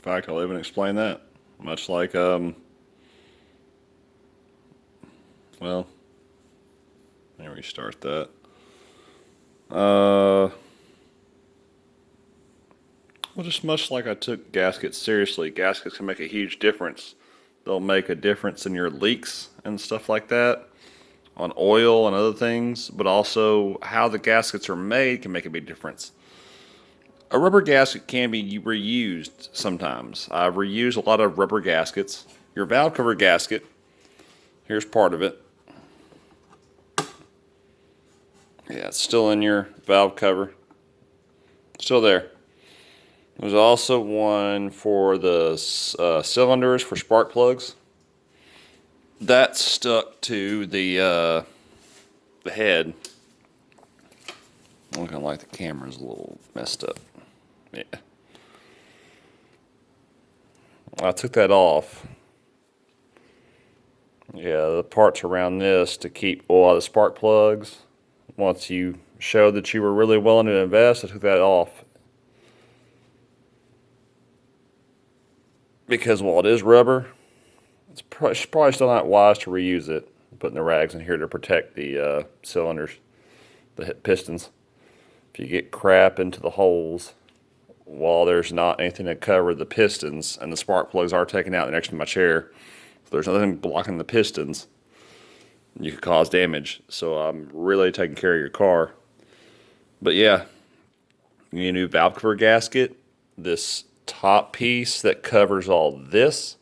fact, I'll even explain that. Much like, well, let me restart that. Well, just much like I took gaskets seriously, gaskets can make a huge difference. They'll make a difference in your leaks and stuff like that, on oil and other things, but also how the gaskets are made can make a big difference. A rubber gasket can be reused sometimes. I've reused a lot of rubber gaskets. Your valve cover gasket, here's part of it. Yeah, it's still in your valve cover. Still there. There's also one for the cylinders for spark plugs. That's stuck to the head. Looking like the camera's a little messed up. Yeah. I took that off. Yeah, the parts around this to keep oil out of the spark plugs. Once you showed that you were really willing to invest, I took that off. Because while it is rubber, it's probably still not wise to reuse it. Putting the rags in here to protect the cylinders, the pistons. If you get crap into the holes, while there's not anything to cover the pistons, and the spark plugs are taken out next to my chair, so there's nothing blocking the pistons, you could cause damage. So I'm really taking care of your car. But yeah, you need a new valve cover gasket. This top piece that covers all this,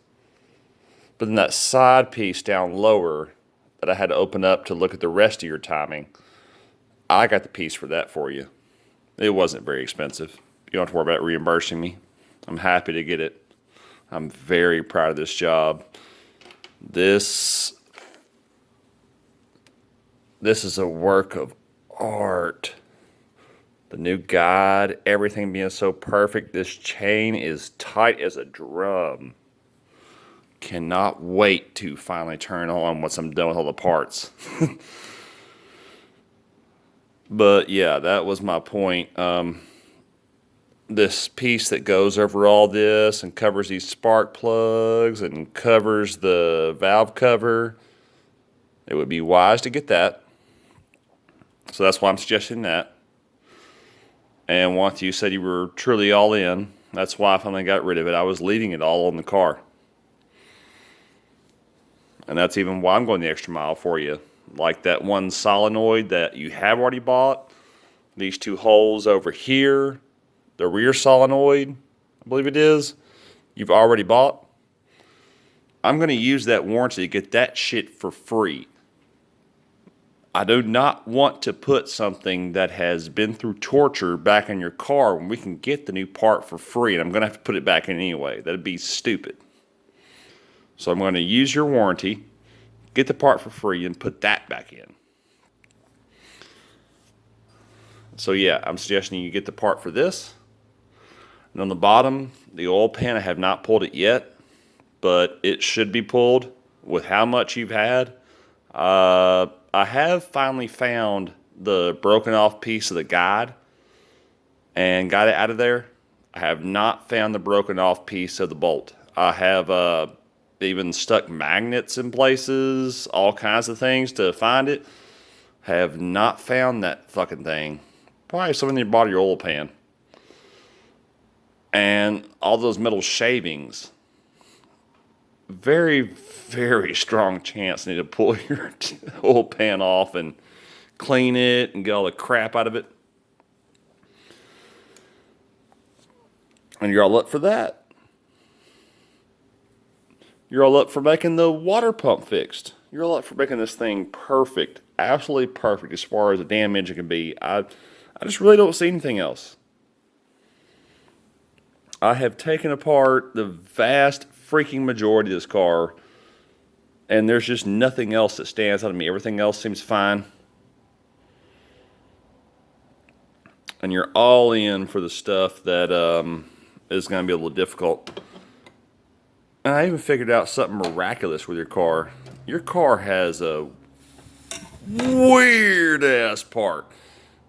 but then that side piece down lower that I had to open up to look at the rest of your timing, I got the piece for that for you. It wasn't very expensive. You don't have to worry about reimbursing me. I'm happy to get it. I'm very proud of this job. This is a work of art. The new guide, everything being so perfect. This chain is tight as a drum. Cannot wait to finally turn on once I'm done with all the parts. But yeah, that was my point. This piece that goes over all this and covers these spark plugs and covers the valve cover, it would be wise to get that. So that's why I'm suggesting that. And once you said you were truly all in, that's why I finally got rid of it. I was leaving it all in the car. And that's even why I'm going the extra mile for you. Like that one solenoid that you have already bought, these two holes over here, the rear solenoid, I believe it is, you've already bought. I'm going to use that warranty to get that shit for free. I do not want to put something that has been through torture back in your car when we can get the new part for free, and I'm going to have to put it back in anyway. That'd be stupid. So I'm going to use your warranty, get the part for free, and put that back in. So yeah, I'm suggesting you get the part for this. And on the bottom, the oil pan, I have not pulled it yet, but it should be pulled with how much you've had. I have finally found the broken off piece of the guide and got it out of there. I have not found the broken off piece of the bolt. I have even stuck magnets in places, all kinds of things to find it. Have not found that fucking thing. Probably something in the bottom of your oil pan. And all those metal shavings. Very, very strong chance you need to pull your oil pan off and clean it and get all the crap out of it. And you're all up for that. You're all up for making the water pump fixed. You're all up for making this thing perfect. Absolutely perfect as far as the damage it can be. I just really don't see anything else. I have taken apart the vast freaking majority of this car, and there's just nothing else that stands out to me. Everything else seems fine. And you're all in for the stuff that is going to be a little difficult. And I even figured out something miraculous with your car. Your car has a weird-ass part.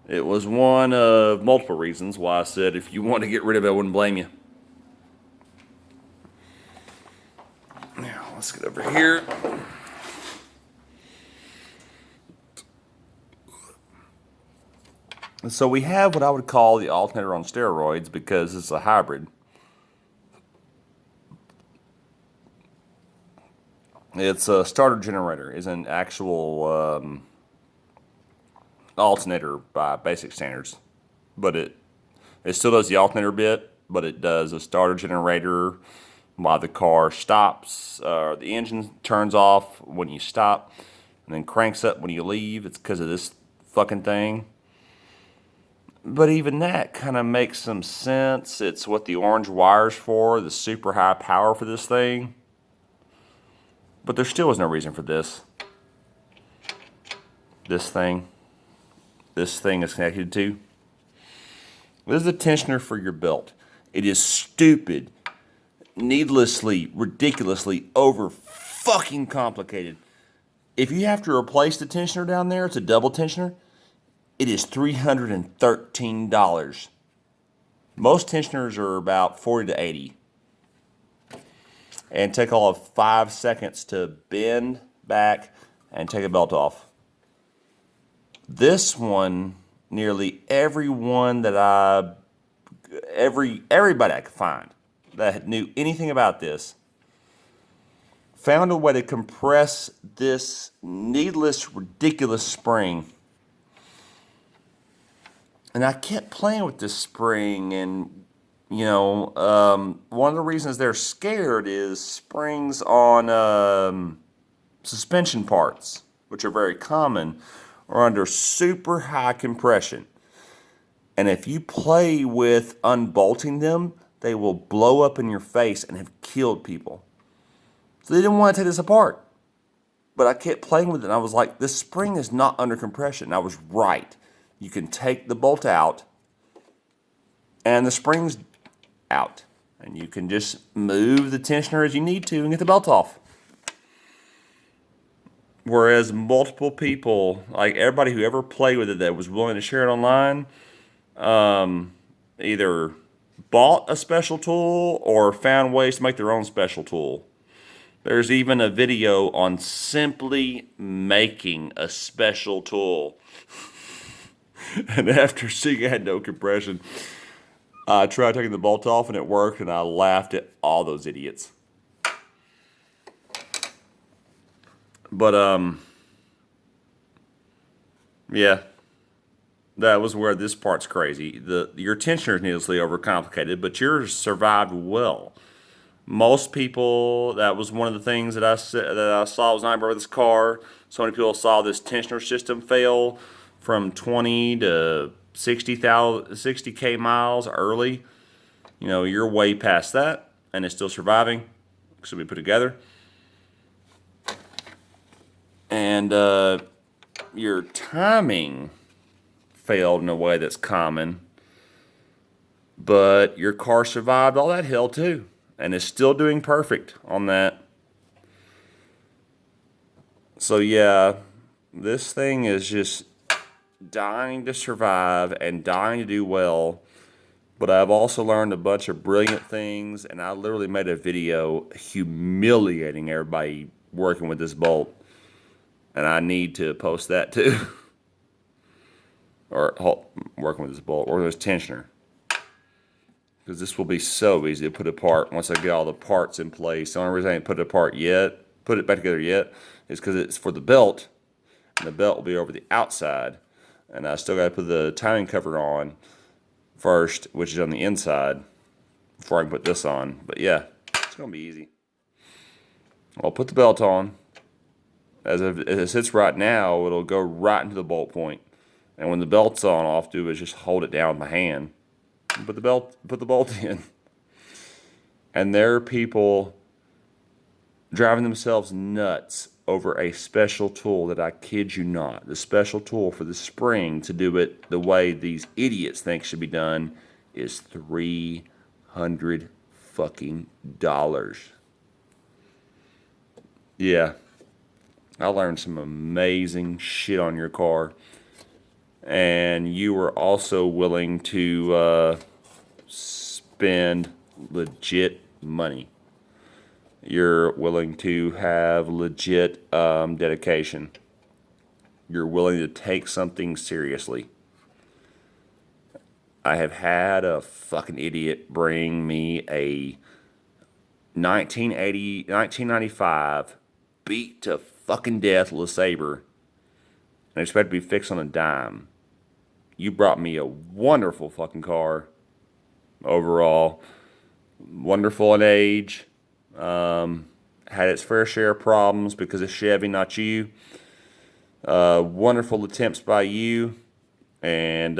It was one of multiple reasons why I said if you want to get rid of it, I wouldn't blame you. Let's get over here. So we have what I would call the alternator on steroids because it's a hybrid. It's a starter generator. Is an actual alternator by basic standards, but it still does the alternator bit, but it does a starter generator while the car stops. The engine turns off when you stop, and then cranks up when you leave. It's because of this fucking thing. But even that kind of makes some sense. It's what the orange wire's for, the super high power for this thing. But there still was no reason for this. This thing is connected to. This is the tensioner for your belt. It is stupid, needlessly, ridiculously over fucking complicated. If you have to replace the tensioner down there, it's a double tensioner. It is $313. Most tensioners are about $40 to $80. And take all of 5 seconds to bend back and take a belt off. This one, nearly everyone that everybody I could find that knew anything about this found a way to compress this needless, ridiculous spring. And I kept playing with this spring, and one of the reasons they're scared is springs on suspension parts, which are very common, are under super high compression. And if you play with unbolting them, they will blow up in your face and have killed people. So they didn't want to take this apart. But I kept playing with it, and I was like, this spring is not under compression. And I was right. You can take the bolt out, and the spring's out. And you can just move the tensioner as you need to and get the belt off. Whereas multiple people, like everybody who ever played with it that was willing to share it online, either bought a special tool or found ways to make their own special tool. There's even a video on simply making a special tool. And after seeing it had no compression, I tried taking the bolt off and it worked, and I laughed at all those idiots. But, yeah, that was where this part's crazy. Your tensioner is needlessly overcomplicated, but yours survived well. Most people, that was one of the things that I saw was not about this car. So many people saw this tensioner system fail from 20 to 60K miles early. You're way past that, and it's still surviving. So we put together. And your timing failed in a way that's common, but your car survived all that hell too, and is still doing perfect on that. So yeah, this thing is just dying to survive and dying to do well. But I've also learned a bunch of brilliant things, and I literally made a video humiliating everybody working with this bolt. And I need to post that too. Or working with this bolt, or this tensioner. Because this will be so easy to put apart once I get all the parts in place. The only reason I ain't put it apart yet, put it back together yet, is because it's for the belt. And the belt will be over the outside. And I still got to put the timing cover on first, which is on the inside, before I can put this on. But yeah, it's going to be easy. I'll put the belt on. As it sits right now, it'll go right into the bolt point. And when the belt's on, all I have to do is just hold it down with my hand. Put the bolt in. And there are people driving themselves nuts over a special tool that, I kid you not, the special tool for the spring to do it the way these idiots think should be done is $300 fucking dollars. Yeah. I learned some amazing shit on your car. And you were also willing to spend legit money. You're willing to have legit dedication. You're willing to take something seriously. I have had a fucking idiot bring me a 1995 beat to fucking death LeSabre and expect to be fixed on a dime. You brought me a wonderful fucking car overall. Wonderful in age. Had its fair share of problems because of Chevy, not you. Wonderful attempts by you. And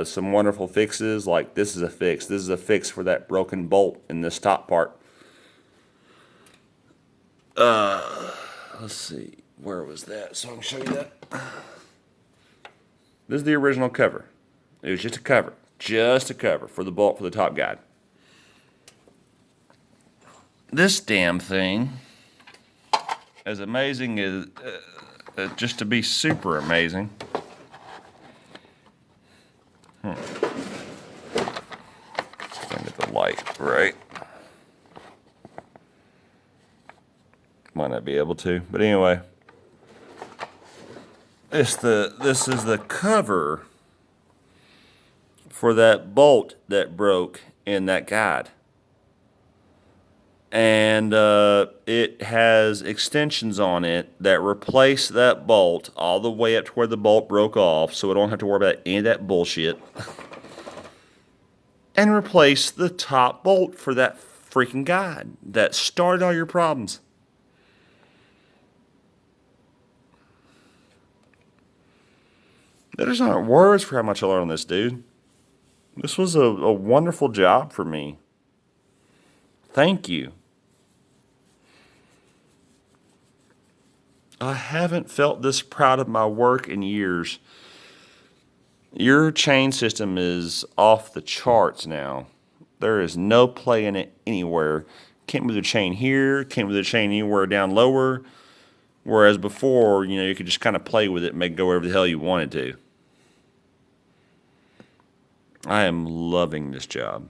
some wonderful fixes. Like, this is a fix. This is a fix for that broken bolt in this top part. Let's see. Where was that? So I can show you that. This is the original cover. It was just a cover. Just a cover for the bolt for the top guide. This damn thing, as amazing as, just to be super amazing. Trying to get the light right. Might not be able to, but anyway. This is the cover for that bolt that broke in that guide. And it has extensions on it that replace that bolt all the way up to where the bolt broke off, so we don't have to worry about any of that bullshit. And replace the top bolt for that freaking guide that started all your problems. There's not words for how much I learned on this, dude. This was a wonderful job for me. Thank you. I haven't felt this proud of my work in years. Your chain system is off the charts now. There is no play in it anywhere. Can't move the chain here, can't move the chain anywhere down lower. Whereas before, you could just kind of play with it and make it go wherever the hell you wanted to. I am loving this job.